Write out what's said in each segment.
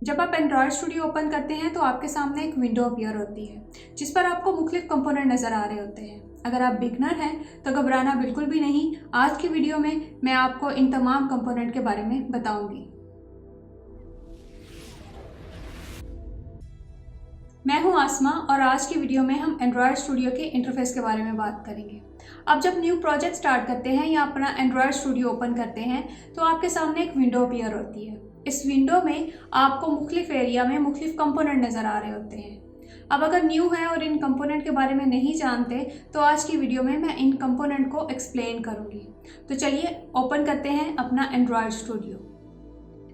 जब आप Android studio open करते हैं तो आपके सामने एक विंडो अपीयर होती है जिस पर आपको मुख्तलिफ कंपोनेंट नज़र आ रहे होते हैं। अगर आप बिगनर हैं तो घबराना बिल्कुल भी नहीं। आज की वीडियो में मैं आपको इन तमाम कंपोनेंट के बारे में बताऊंगी। मैं हूं आसमा और आज की वीडियो में हम एंड्रॉयड स्टूडियो के इंटरफेस के बारे में बात करेंगे। आप जब न्यू प्रोजेक्ट स्टार्ट करते हैं या अपना एंड्रॉयड स्टूडियो ओपन करते हैं तो आपके सामने एक विंडो अपीयर होती है। इस विंडो में आपको मुख्तलिफ एरिया में मुख्तलिफ कंपोनेंट नज़र आ रहे होते हैं। अब अगर न्यू है और इन कंपोनेंट के बारे में नहीं जानते तो आज की वीडियो में मैं इन कंपोनेंट को एक्सप्लेन करूँगी। तो चलिए ओपन करते हैं अपना एंड्रॉयड स्टूडियो।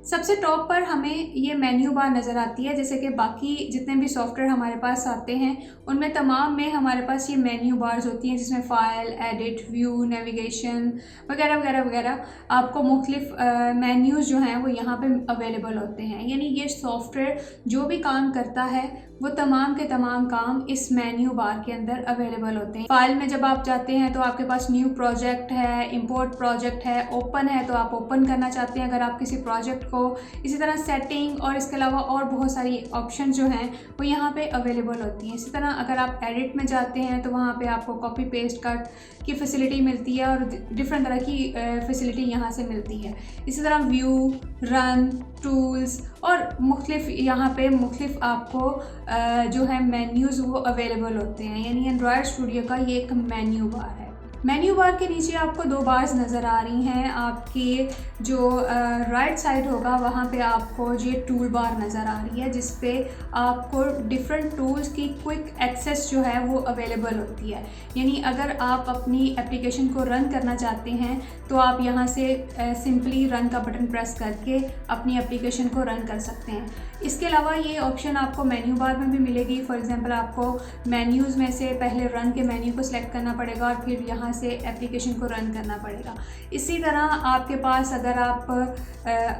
सबसे टॉप पर हमें ये मेन्यू बार नज़र आती है। जैसे कि बाकी जितने भी सॉफ्टवेयर हमारे पास आते हैं उनमें तमाम में हमारे पास ये मेन्यू बार्स होती हैं जिसमें फ़ाइल, एडिट, व्यू, नेविगेशन वगैरह वगैरह वगैरह आपको मुख्तलिफ मेन्यूज़ जो हैं वो यहाँ पे अवेलेबल होते हैं। यानी ये सॉफ्टवेयर जो भी काम करता है वो तमाम के तमाम काम इस मेन्यू बार के अंदर अवेलेबल होते हैं। फाइल में जब आप जाते हैं तो आपके पास न्यू प्रोजेक्ट है, इंपोर्ट प्रोजेक्ट है, ओपन है तो आप ओपन करना चाहते हैं अगर आप किसी प्रोजेक्ट को। इसी तरह सेटिंग और इसके अलावा और बहुत सारी ऑप्शन जो हैं वो यहाँ पे अवेलेबल होती हैं। इसी तरह अगर आप एडिट में जाते हैं तो वहाँ पे आपको कॉपी पेस्ट कट की फैसिलिटी मिलती है और डिफरेंट तरह की फैसिलिटी यहाँ से मिलती है। इसी तरह व्यू, रन, टूल्स और मुख्तलिफ यहाँ पे मुख्तलिफ आपको जो है मेन्यूज़ वो अवेलेबल होते हैं। यानी एंड्रॉयड स्टूडियो का ये एक मेन्यू बार है। मेन्यू बार के नीचे आपको दो बार्स नज़र आ रही हैं। आपकी जो राइट साइड होगा वहाँ पे आपको ये टूल बार नज़र आ रही है जिस पे आपको डिफरेंट टूल्स की क्विक एक्सेस जो है वो अवेलेबल होती है। यानी अगर आप अपनी एप्लीकेशन को रन करना चाहते हैं तो आप यहाँ से सिंपली रन का बटन प्रेस करके अपनी एप्लीकेशन को रन कर सकते हैं। इसके अलावा ये ऑप्शन आपको मेन्यू बार में भी मिलेगी। फॉर एग्जांपल आपको मेन्यूज़ में से पहले रन के मेन्यू को सिलेक्ट करना पड़ेगा और फिर यहाँ से एप्लीकेशन को रन करना पड़ेगा। इसी तरह आपके पास अगर आप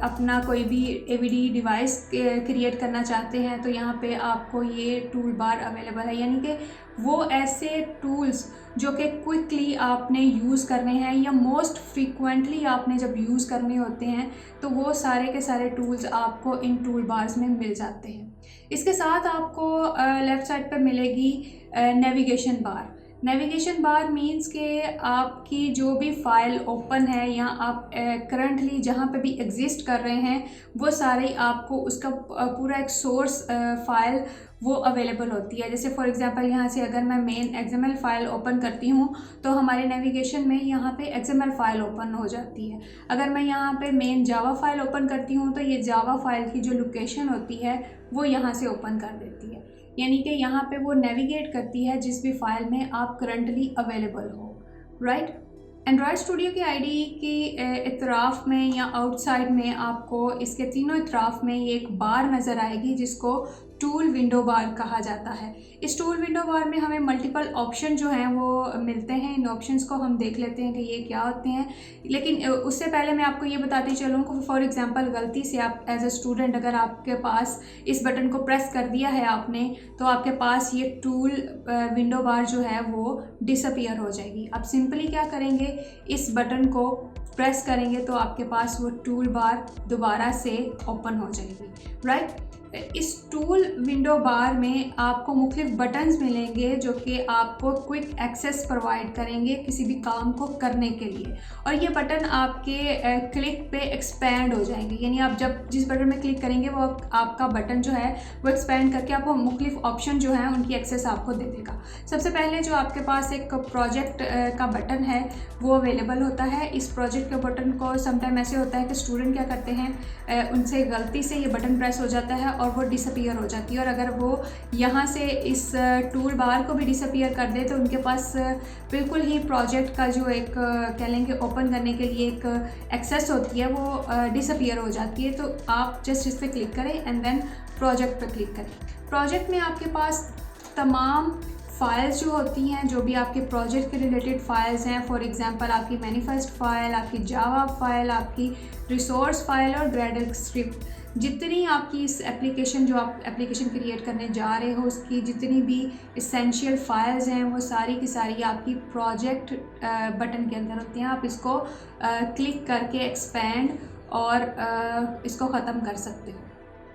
अपना कोई भी एवीडी डिवाइस क्रिएट करना चाहते हैं तो यहाँ पे आपको ये टूल बार अवेलेबल है। यानी कि वो ऐसे टूल्स जो कि क्विकली आपने यूज़ करने हैं या मोस्ट फ्रीक्वेंटली आपने जब यूज़ करने होते हैं तो वो सारे के सारे टूल्स आपको इन टूल बार्स में मिल जाते हैं। इसके साथ आपको लेफ़्ट साइड पर मिलेगी navigation bar. Navigation bar means के आपकी जो भी फ़ाइल ओपन है या आप करंटली जहाँ पे भी एग्जिस्ट कर रहे हैं वो सारे आपको उसका पूरा एक सोर्स फ़ाइल वो अवेलेबल होती है। जैसे फॉर एग्जांपल यहाँ से अगर मैं मेन एक्सएमएल फ़ाइल ओपन करती हूँ तो हमारे नेविगेशन में यहाँ पे एक्सएमएल फ़ाइल ओपन हो जाती है। अगर मैं यहाँ पे मेन जावा फ़ाइल ओपन करती हूँ तो ये जावा फ़ाइल की जो लोकेशन होती है वो यहाँ से ओपन कर देती है। यानी कि यहाँ पे वो नेविगेट करती है जिस भी फाइल में आप करंटली अवेलेबल हो, राइट। एंड्रॉयड स्टूडियो की आईडी की इतराफ़ में या आउटसाइड में आपको इसके तीनों इतराफ़ में ये एक बार नज़र आएगी जिसको टूल विंडो बार कहा जाता है। इस टूल विंडो बार में हमें मल्टीपल ऑप्शन जो हैं वो मिलते हैं। इन ऑप्शंस को हम देख लेते हैं कि ये क्या होते हैं। लेकिन उससे पहले मैं आपको ये बताती चलूँ कि फॉर एग्जांपल गलती से आप एज अ स्टूडेंट अगर आपके पास इस बटन को प्रेस कर दिया है आपने तो आपके पास ये टूल विंडो बार जो है वो डिसअपीयर हो जाएगी। आप सिंपली क्या करेंगे, इस बटन को प्रेस करेंगे तो आपके पास वो टूल बार दोबारा से ओपन हो जाएगी, राइट। इस टूल विंडो बार में आपको मुख्तलिफ बटन्स मिलेंगे जो कि आपको क्विक एक्सेस प्रोवाइड करेंगे किसी भी काम को करने के लिए। और ये बटन आपके क्लिक पे एक्सपैंड हो जाएंगे। यानी आप जब जिस बटन में क्लिक करेंगे वो आपका बटन जो है वो एक्सपैंड करके आपको मुख्तलिफ ऑप्शन जो हैं उनकी एक्सेस आपको दे देगा। सबसे पहले जो आपके पास एक प्रोजेक्ट का बटन है वो अवेलेबल होता है। इस प्रोजेक्ट के बटन को समटाइम ऐसे होता है कि स्टूडेंट क्या करते हैं, उनसे गलती से ये बटन प्रेस हो जाता है और वो डिसअपीयर हो जाती है। और अगर वो यहाँ से इस टूल बार को भी डिसअपीयर कर दे तो उनके पास बिल्कुल ही प्रोजेक्ट का जो एक कह लेंगे ओपन करने के लिए एक एक्सेस होती है वो डिसअपीयर हो जाती है। तो आप जस्ट इस पर क्लिक करें एंड देन प्रोजेक्ट पर क्लिक करें। प्रोजेक्ट में आपके पास तमाम फाइल्स जो होती हैं, जो भी आपके प्रोजेक्ट के रिलेटेड फाइल्स हैं, फॉर एग्जांपल आपकी मैनिफेस्ट फाइल, आपकी जावा फाइल, आपकी रिसोर्स फाइल और ग्रेडल स्क्रिप्ट, जितनी आपकी इस एप्लीकेशन जो आप एप्लीकेशन क्रिएट करने जा रहे हो उसकी जितनी भी इसेंशियल फाइल्स हैं वो सारी की सारी आपकी प्रोजेक्ट बटन के अंदर होती हैं। आप इसको क्लिक करके एक्सपेंड और इसको ख़त्म कर सकते हो।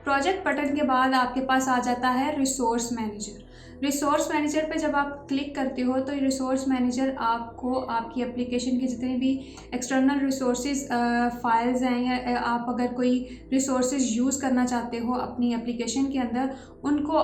प्रोजेक्ट बटन के बाद आपके पास आ जाता है रिसोर्स मैनेजर। रिसोर्स मैनेजर पे जब आप क्लिक करते हो तो रिसोर्स मैनेजर आपको आपकी एप्लीकेशन के जितने भी एक्सटर्नल रिसोर्सेज फाइल्स हैं या आप अगर कोई रिसोर्सेज यूज़ करना चाहते हो अपनी एप्लीकेशन के अंदर, उनको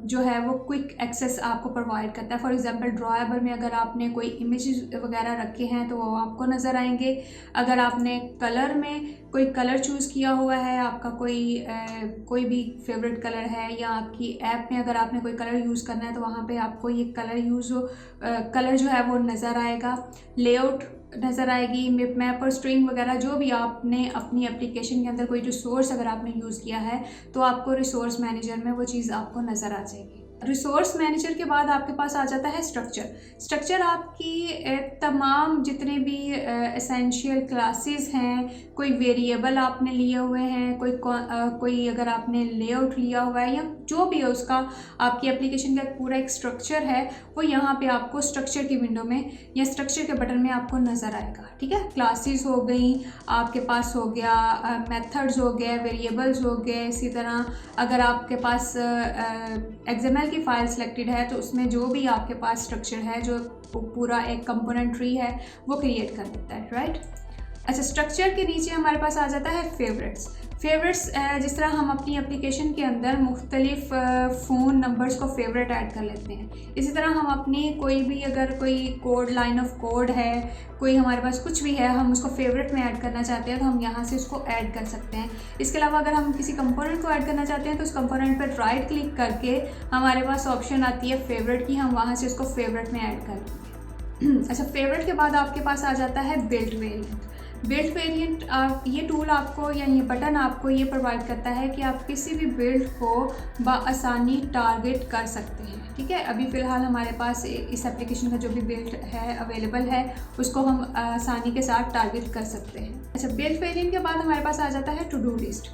जो है वो क्विक एक्सेस आपको प्रोवाइड करता है। फॉर एग्जांपल ड्रॉएबल में अगर आपने कोई इमेजेस वगैरह रखे हैं तो वो आपको नज़र आएंगे। अगर आपने कलर में कोई कलर चूज़ किया हुआ है, आपका कोई भी फेवरेट कलर है, या आपकी ऐप में अगर आपने कोई कलर यूज़ करना है तो वहाँ पे आपको ये कलर जो है वो नज़र आएगा। लेआउट नज़र आएगी, मैप और स्ट्रिंग वगैरह जो भी आपने अपनी एप्लीकेशन के अंदर कोई रिसोर्स अगर आपने यूज़ किया है तो आपको रिसोर्स मैनेजर में वो चीज़ आपको नज़र आ जाएगी। रिसोर्स मैनेजर के बाद आपके पास आ जाता है स्ट्रक्चर आपकी तमाम जितने भी एसेंशियल क्लासेस हैं, कोई वेरिएबल आपने लिए हुए हैं, कोई अगर आपने लेआउट लिया हुआ है या जो भी है उसका आपकी एप्लीकेशन का पूरा एक स्ट्रक्चर है वो यहाँ पे आपको स्ट्रक्चर की विंडो में या स्ट्रक्चर के बटन में आपको नज़र आएगा। ठीक है, क्लासेस हो गई, आपके पास हो गया मेथड्स हो गए, वेरिएबल्स हो गए। इसी तरह अगर आपके पास XML की फ़ाइल सेलेक्टेड है तो उसमें जो भी आपके पास स्ट्रक्चर है, जो पूरा एक कंपोनेंट ट्री है, वो क्रिएट कर देता है, राइट। अच्छा, स्ट्रक्चर के नीचे हमारे पास आ जाता है फेवरेट्स। जिस तरह हम अपनी एप्लीकेशन के अंदर मुख्तलिफ फ़ोन नंबर्स को फेवरेट ऐड कर लेते हैं, इसी तरह हम अपनी कोई भी अगर कोई लाइन ऑफ कोड है, कोई हमारे पास कुछ भी है, हम उसको फेवरेट में ऐड करना चाहते हैं तो हम यहाँ से उसको ऐड कर सकते हैं। इसके अलावा अगर हम किसी कंपोनेंट को ऐड करना चाहते हैं तो उस कंपोनेंट पर राइट क्लिक करके हमारे पास ऑप्शन आती है फेवरेट की, हम वहाँ से उसको फेवरेट में ऐड कर लेंगे। अच्छा, फेवरेट के बाद आपके पास आ जाता है बिल्ट वेरिएंट। ये टूल आपको या ये बटन आपको ये प्रोवाइड करता है कि आप किसी भी बिल्ड को बआसानी टारगेट कर सकते हैं। ठीक है, अभी फ़िलहाल हमारे पास इस एप्लीकेशन का जो भी बिल्ड है अवेलेबल है उसको हम आसानी के साथ टारगेट कर सकते हैं। अच्छा, बिल्ड वेरिएंट के बाद हमारे पास आ जाता है to do list.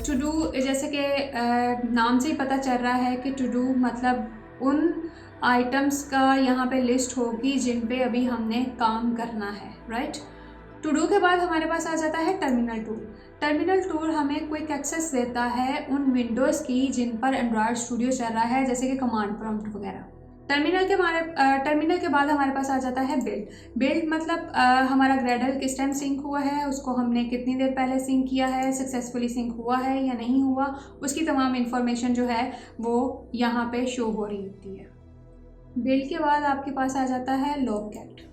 To do जैसे कि नाम से ही पता चल रहा है कि टू डू मतलब उन आइटम्स का यहाँ पे लिस्ट होगी जिन पे अभी हमने काम करना है, राइट। टू डू के बाद हमारे पास आ जाता है टर्मिनल टूल हमें क्विक एक्सेस देता है उन विंडोज़ की जिन पर एंड्रॉयड स्टूडियो चल रहा है, जैसे कि कमांड प्रॉम्प्ट वगैरह। टर्मिनल के बाद हमारे पास आ जाता है बिल्ड मतलब हमारा ग्रेडल किस टाइम सिंक हुआ है, उसको हमने कितनी देर पहले सिंक किया है, सक्सेसफुली सिंक हुआ है या नहीं हुआ, उसकी तमाम इन्फॉर्मेशन जो है वो यहाँ पे शो हो रही होती है। बिल्ड के बाद आपके पास आ जाता है लॉगकैट।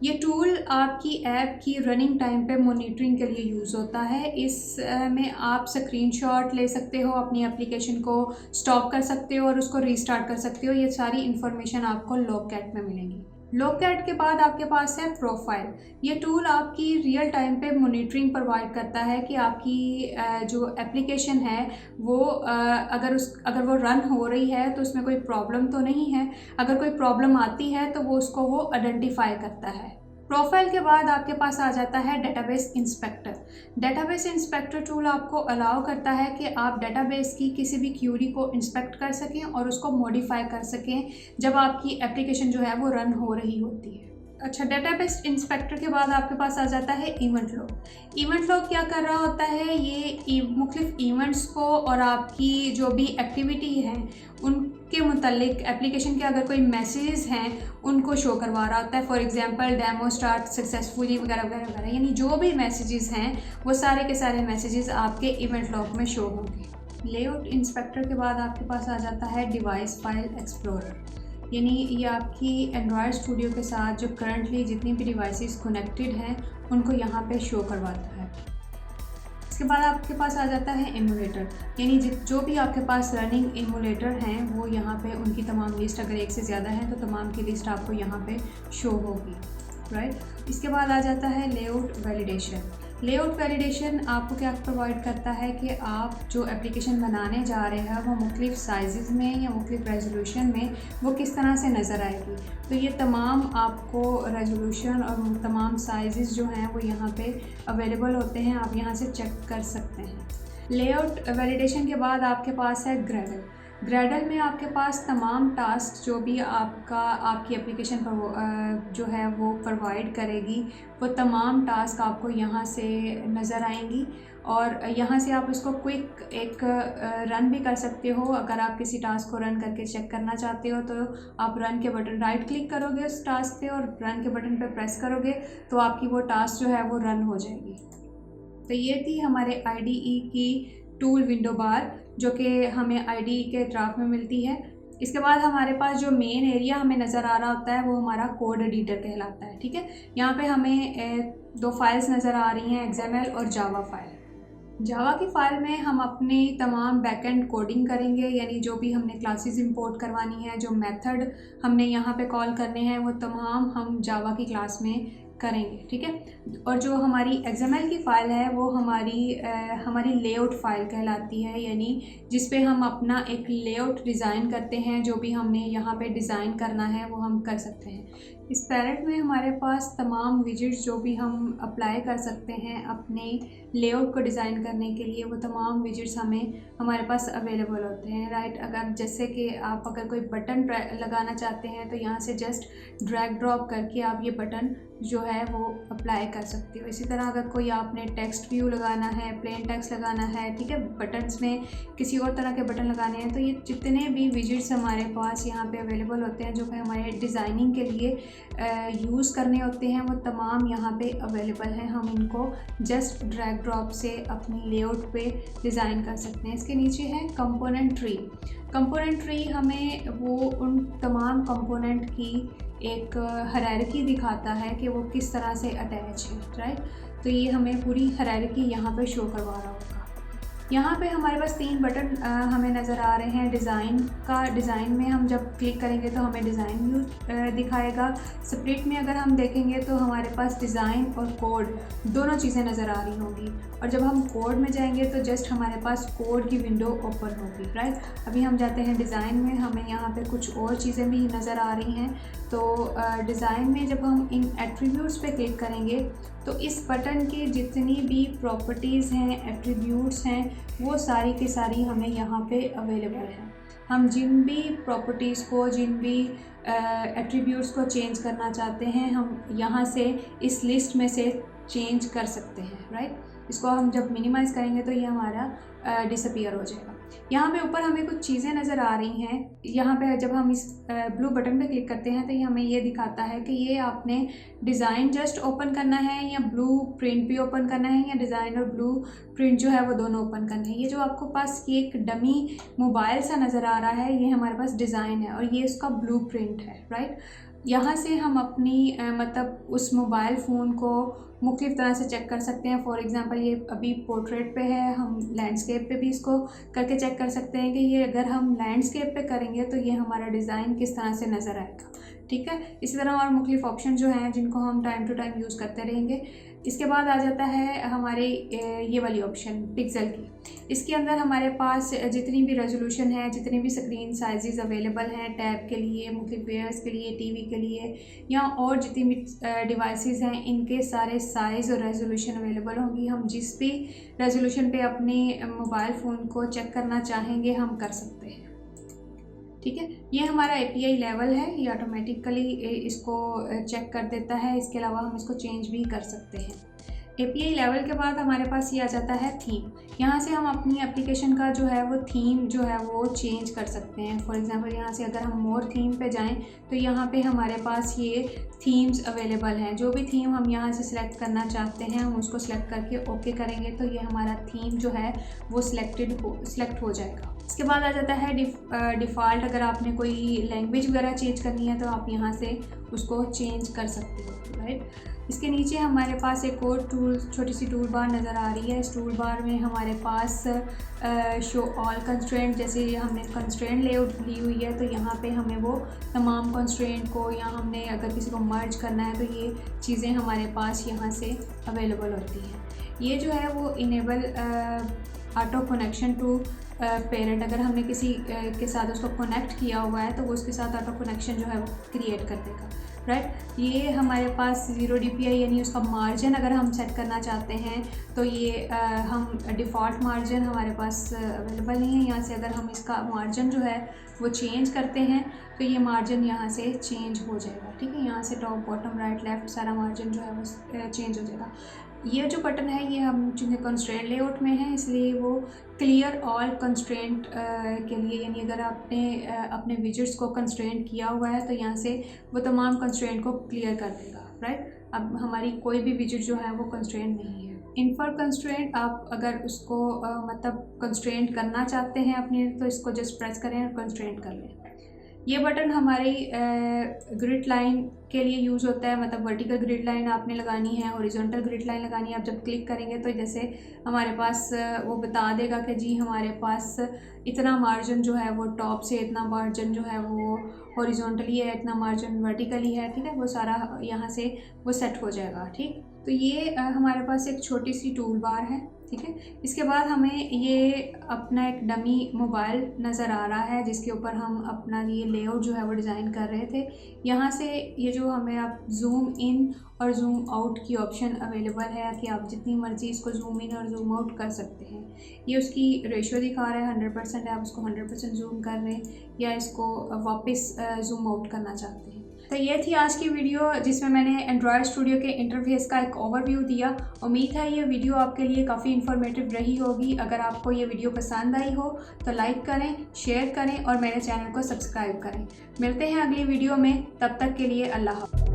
ये टूल आपकी ऐप की रनिंग टाइम पे मॉनिटरिंग के लिए यूज़ होता है। इसमें आप स्क्रीनशॉट ले सकते हो, अपनी एप्लीकेशन को स्टॉप कर सकते हो और उसको रीस्टार्ट कर सकते हो। ये सारी इन्फॉर्मेशन आपको लॉगकैट में मिलेंगी। लॉगकैट के बाद आपके पास है प्रोफाइल। ये टूल आपकी रियल टाइम पे मॉनिटरिंग प्रोवाइड करता है कि आपकी जो एप्लीकेशन है वो अगर वो रन हो रही है तो उसमें कोई प्रॉब्लम तो नहीं है। अगर कोई प्रॉब्लम आती है तो वो उसको आइडेंटिफाई करता है। प्रोफाइल के बाद आपके पास आ जाता है डेटाबेस इंस्पेक्टर टूल आपको अलाउ करता है कि आप डेटाबेस की किसी भी क्यूरी को इंस्पेक्ट कर सकें और उसको मॉडिफाई कर सकें जब आपकी एप्लीकेशन जो है वो रन हो रही होती है। अच्छा, डेटाबेस इंस्पेक्टर के बाद आपके पास आ जाता है इवेंट लॉग क्या कर रहा होता है, ये मुख्तलिफ इवेंट्स को और आपकी जो भी एक्टिविटी है उनके मुतालिक एप्लीकेशन के अगर कोई मैसेजेस हैं उनको शो करवा रहा होता है। For example demo start successfully वगैरह वगैरह वगैरह, यानी जो भी मैसेजेस हैं वो सारे के सारे मैसेजेस आपके इवेंट लॉग में शो होंगे। लेआउट इंस्पेक्टर के बाद आपके पास आ जाता है डिवाइस फाइल एक्सप्लोरर, यानी ये आपकी एंड्रॉयड स्टूडियो के साथ जो करंटली जितनी भी डिवाइसेस कनेक्टेड हैं उनको यहाँ पे शो करवाता है। इसके बाद आपके पास आ जाता है एमुलेटर, यानी जो भी आपके पास रनिंग एमुलेटर हैं वो यहाँ पे उनकी तमाम लिस्ट, अगर एक से ज़्यादा है तो तमाम की लिस्ट आपको यहाँ पे शो होगी, राइट। इसके बाद आ जाता है लेआउट वैलिडेशन आपको क्या प्रोवाइड करता है कि आप जो एप्लीकेशन बनाने जा रहे हैं वो मुख्तलिफ साइज़ में या मुख्तलिफ रेजोल्यूशन में वो किस तरह से नज़र आएगी। तो ये तमाम आपको रेजोल्यूशन और तमाम साइज़ जो हैं वो यहाँ पे अवेलेबल होते हैं, आप यहाँ से चेक कर सकते हैं। लेआउट वैलिडेशन के बाद आपके पास है ग्रेडल में आपके पास तमाम टास्क जो भी आपकी एप्लीकेशन पर जो है वो प्रोवाइड करेगी वो तमाम टास्क आपको यहाँ से नज़र आएंगी और यहाँ से आप इसको क्विक एक रन भी कर सकते हो। अगर आप किसी टास्क को रन करके चेक करना चाहते हो तो आप रन के बटन राइट क्लिक करोगे उस टास्क पे और रन के बटन पे प्रेस करोगे तो आपकी वो टास्क जो है वो रन हो जाएगी। तो ये थी हमारे IDE की टूल विंडो बार जो कि हमें IDE के ड्राफ्ट में मिलती है। इसके बाद हमारे पास जो मेन एरिया हमें नज़र आ रहा होता है वो हमारा कोड एडिटर कहलाता है। ठीक है, यहाँ पे हमें दो फाइल्स नज़र आ रही हैं, XML और जावा फाइल। जावा की फ़ाइल में हम अपनी तमाम बैकएंड कोडिंग करेंगे, यानी जो भी हमने क्लासेस इंपोर्ट करवानी है, जो मेथड हमने यहाँ पे कॉल करने हैं वो तमाम हम जावा की क्लास में करेंगे। ठीक है, और जो हमारी XML की फ़ाइल है वो हमारी लेआउट फ़ाइल कहलाती है, यानी जिस पे हम अपना एक लेआउट डिज़ाइन करते हैं। जो भी हमने यहाँ पे डिज़ाइन करना है वो हम कर सकते हैं। इस पैलेट में हमारे पास तमाम विजेट्स जो भी हम अप्लाई कर सकते हैं अपने लेआउट को डिज़ाइन करने के लिए, वो तमाम विजेट्स हमारे पास अवेलेबल होते हैं। राइट, अगर जैसे कि आप अगर कोई बटन लगाना चाहते हैं तो यहाँ से जस्ट ड्रैग ड्रॉप करके आप ये बटन जो है वो अप्लाई कर सकते हो। इसी तरह अगर कोई आपने टेक्स्ट व्यू लगाना है, प्लेन टेक्स्ट लगाना है, ठीक है, बटन्स में किसी और तरह के बटन लगाने हैं, तो ये जितने भी विजेट्स हमारे पास यहाँ पे अवेलेबल होते हैं जो कि हमारे डिज़ाइनिंग के लिए यूज़ करने होते हैं, वो तमाम यहाँ पे अवेलेबल हैं। हम इनको जस्ट ड्रैग ड्रॉप से अपनी लेआउट पे डिज़ाइन कर सकते हैं। इसके नीचे है कंपोनेंट ट्री। कंपोनेंट ट्री हमें वो उन तमाम कंपोनेंट की एक हायरार्की दिखाता है कि वो किस तरह से अटैच है। राइट, तो ये हमें पूरी हायरार्की यहाँ पे शो करवा रहा होगा। यहाँ पे हमारे पास 3 बटन हमें नज़र आ रहे हैं। डिज़ाइन में हम जब क्लिक करेंगे तो हमें डिज़ाइन व्यू दिखाएगा। स्प्लिट में अगर हम देखेंगे तो हमारे पास डिज़ाइन और कोड दोनों चीज़ें नज़र आ रही होंगी, और जब हम कोड में जाएंगे तो जस्ट हमारे पास कोड की विंडो ओपन होगी। राइट, अभी हम जाते हैं डिज़ाइन में, हमें यहाँ पे कुछ और चीज़ें भी नज़र आ रही हैं। तो डिज़ाइन में जब हम इन एट्रीब्यूट्स पे क्लिक करेंगे तो इस बटन के जितनी भी प्रॉपर्टीज़ हैं, एट्रीब्यूट्स हैं, वो सारी की सारी हमें यहाँ पे अवेलेबल हैं। हम जिन भी प्रॉपर्टीज़ को, जिन भी एट्रीब्यूट्स को चेंज करना चाहते हैं, हम यहाँ से इस लिस्ट में से चेंज कर सकते हैं। राइट, इसको हम जब मिनिमाइज़ करेंगे तो ये हमारा डिसअपीयर हो जाएगा। यहाँ पे ऊपर हमें कुछ चीज़ें नज़र आ रही हैं। यहाँ पे जब हम इस ब्लू बटन पे क्लिक करते हैं तो ये हमें ये दिखाता है कि ये आपने डिज़ाइन जस्ट ओपन करना है या ब्लू प्रिंट भी ओपन करना है, या डिज़ाइन और ब्लू प्रिंट जो है वो दोनों ओपन करना है। ये जो आपको पास ये एक डमी मोबाइल सा नज़र आ रहा है, ये हमारे पास डिज़ाइन है और ये इसका ब्लू प्रिंट है। राइट, यहाँ से हम अपनी मतलब उस मोबाइल फ़ोन को मुख्तलिफ़ तरह से चेक कर सकते हैं। फॉर एग्ज़ाम्पल ये अभी पोर्ट्रेट पे है, हम लैंडस्केप पे भी इसको करके चेक कर सकते हैं कि ये अगर हम लैंडस्केप पे करेंगे तो ये हमारा डिज़ाइन किस तरह से नज़र आएगा। ठीक है, इसी तरह और मुख्तलिफ़ ऑप्शन जो हैं जिनको हम टाइम टू टाइम यूज़ करते रहेंगे। इसके बाद आ जाता है हमारे ये वाली ऑप्शन पिक्सल की। इसके अंदर हमारे पास जितनी भी रेजोल्यूशन है, जितनी भी स्क्रीन साइज़ अवेलेबल हैं टैब के लिए, मुख्तलिफ़ वेयर्स के लिए, टीवी के लिए, या और जितनी भी डिवाइसेस हैं, इनके सारे साइज़ और रेजोल्यूशन अवेलेबल होंगी। हम जिस भी रेजोल्यूशन पे अपने मोबाइल फ़ोन को चेक करना चाहेंगे हम कर सकते हैं। ठीक है, ये हमारा API लेवल है, ये ऑटोमेटिकली इसको चेक कर देता है। इसके अलावा हम इसको चेंज भी कर सकते हैं। API लेवल के बाद हमारे पास ये आ जाता है थीम। यहाँ से हम अपनी एप्लीकेशन का जो है वो थीम जो है वो चेंज कर सकते हैं। फॉर एग्जांपल यहाँ से अगर हम मोर थीम पे जाएं तो यहाँ पे हमारे पास ये थीम्स अवेलेबल हैं। जो भी थीम हम यहाँ से सिलेक्ट करना चाहते हैं हम उसको सिलेक्ट करके ओके करेंगे तो ये हमारा थीम जो है वो सिलेक्ट हो जाएगा। इसके बाद आ जाता है डिफ़ॉल्ट। अगर आपने कोई लैंग्वेज वगैरह चेंज करनी है तो आप यहाँ से उसको चेंज कर सकते हो। राइट, इसके नीचे हमारे पास एक और छोटी सी टूल बार नज़र आ रही है। इस टूल बार में हमारे पास शो ऑल कंस्ट्रेंट, जैसे हमने कंस्ट्रेंट लेआउट ली हुई है तो यहाँ पे हमें वो तमाम कंस्ट्रेंट को, या हमने अगर किसी को मर्ज करना है तो ये चीज़ें हमारे पास यहाँ से अवेलेबल होती हैं। ये जो है वो enable auto connection to parent, अगर हमने किसी के साथ उसको कनेक्ट किया हुआ है तो वो उसके साथ ऑटो कनेक्शन जो है वो क्रिएट कर देगा। राइट, ये हमारे पास 0 DPI यानी उसका मार्जिन अगर हम सेट करना चाहते हैं तो ये हम डिफ़ॉल्ट मार्जिन हमारे पास अवेलेबल नहीं है। यहाँ से अगर हम इसका मार्जिन जो है वो चेंज करते हैं तो ये मार्जिन यहाँ से चेंज हो जाएगा। ठीक है, यहाँ से टॉप बॉटम राइट लेफ़्ट सारा मार्जिन जो है वो चेंज हो जाएगा। ये जो बटन है ये हम चूँकि कंस्ट्रेंट लेआउट में है इसलिए वो क्लियर ऑल कंस्ट्रेंट के लिए, यानी अगर आपने अपने विजेट्स को कंस्ट्रेंट किया हुआ है तो यहाँ से वो तमाम कंस्ट्रेंट को क्लियर कर देगा, राइट। अब हमारी कोई भी विजेट जो है वो कंस्ट्रेंट नहीं है। इन्फर कंस्ट्रेंट, आप अगर उसको मतलब कंस्ट्रेंट करना चाहते हैं अपने, तो इसको जस्ट प्रेस करें और कंस्ट्रेंट कर लें। ये बटन हमारी ग्रिड लाइन के लिए यूज़ होता है, मतलब वर्टिकल ग्रिड लाइन आपने लगानी है, हॉरिजॉन्टल ग्रिड लाइन लगानी है। आप जब क्लिक करेंगे तो जैसे हमारे पास वो बता देगा कि जी हमारे पास इतना मार्जिन जो है वो टॉप से, इतना मार्जिन जो है वो हॉरिजॉन्टली है, इतना मार्जिन वर्टिकली है, ठीक है। वो सारा यहाँ से वो सेट हो जाएगा, ठीक। तो ये हमारे पास एक छोटी सी टूल बार है, ठीक है। इसके बाद हमें ये अपना एक डमी मोबाइल नज़र आ रहा है जिसके ऊपर हम अपना ये लेआउट जो है वो डिज़ाइन कर रहे थे। यहाँ से ये जो हमें आप जूम इन और जूम आउट की ऑप्शन अवेलेबल है कि आप जितनी मर्ज़ी इसको जूम इन और जूम आउट कर सकते हैं। ये उसकी रेशियो दिखा रहा है 100% है, आप उसको 100% जूम कर लें या इसको वापस जूम आउट करना चाहते हैं। तो ये थी आज की वीडियो जिसमें मैंने एंड्रॉयड स्टूडियो के इंटरफेस का एक ओवरव्यू दिया। उम्मीद है ये वीडियो आपके लिए काफ़ी इन्फॉर्मेटिव रही होगी। अगर आपको ये वीडियो पसंद आई हो तो लाइक करें, शेयर करें और मेरे चैनल को सब्सक्राइब करें। मिलते हैं अगली वीडियो में, तब तक के लिए अल्लाह हाफ़िज़।